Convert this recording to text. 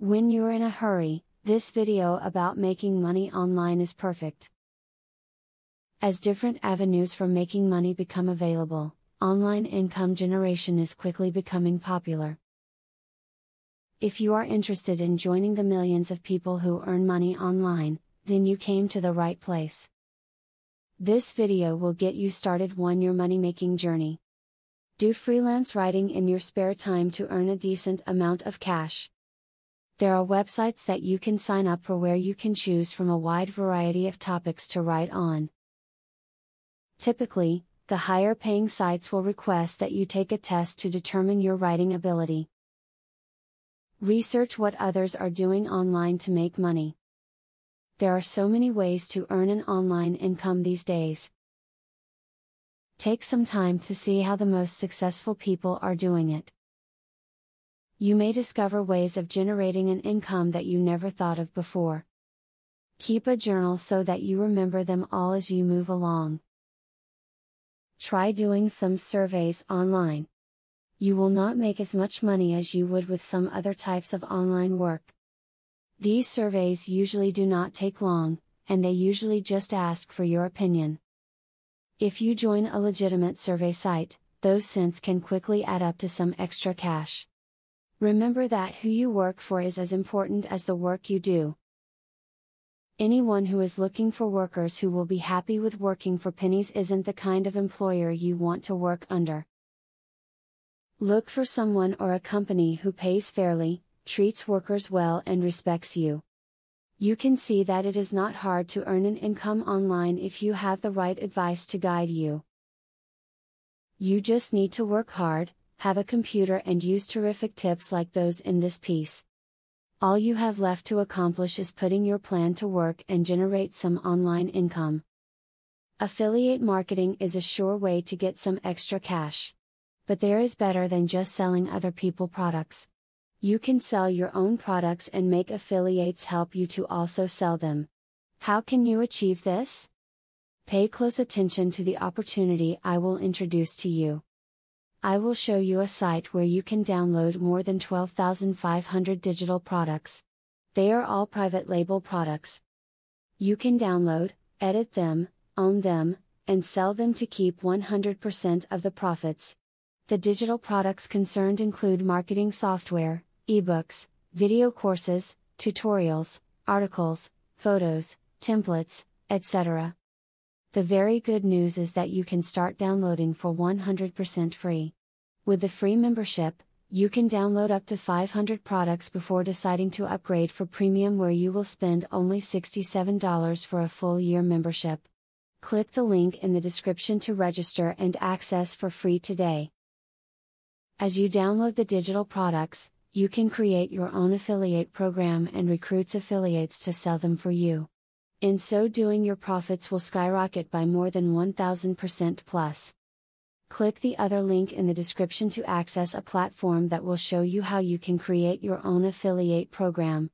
When you're in a hurry, this video about making money online is perfect. As different avenues for making money become available, online income generation is quickly becoming popular. If you are interested in joining the millions of people who earn money online, then you came to the right place. This video will get you started on your money-making journey. Do freelance writing in your spare time to earn a decent amount of cash. There are websites that you can sign up for where you can choose from a wide variety of topics to write on. Typically, the higher paying sites will request that you take a test to determine your writing ability. Research what others are doing online to make money. There are so many ways to earn an online income these days. Take some time to see how the most successful people are doing it. You may discover ways of generating an income that you never thought of before. Keep a journal so that you remember them all as you move along. Try doing some surveys online. You will not make as much money as you would with some other types of online work. These surveys usually do not take long, and they usually just ask for your opinion. If you join a legitimate survey site, those cents can quickly add up to some extra cash. Remember that who you work for is as important as the work you do. Anyone who is looking for workers who will be happy with working for pennies isn't the kind of employer you want to work under. Look for someone or a company who pays fairly, treats workers well, and respects you. You can see that it is not hard to earn an income online if you have the right advice to guide you. You just need to work hard, have a computer, and use terrific tips like those in this piece. All you have left to accomplish is putting your plan to work and generate some online income. Affiliate marketing is a sure way to get some extra cash. But there is better than just selling other people's products. You can sell your own products and make affiliates help you to also sell them. How can you achieve this? Pay close attention to the opportunity I will introduce to you. I will show you a site where you can download more than 12,500 digital products. They are all private label products. You can download, edit them, own them, and sell them to keep 100% of the profits. The digital products concerned include marketing software, ebooks, video courses, tutorials, articles, photos, templates, etc. The very good news is that you can start downloading for 100% free. With the free membership, you can download up to 500 products before deciding to upgrade for premium, where you will spend only $67 for a full year membership. Click the link in the description to register and access for free today. As you download the digital products, you can create your own affiliate program and recruit affiliates to sell them for you. In so doing, your profits will skyrocket by more than 1,000% plus. Click the other link in the description to access a platform that will show you how you can create your own affiliate program.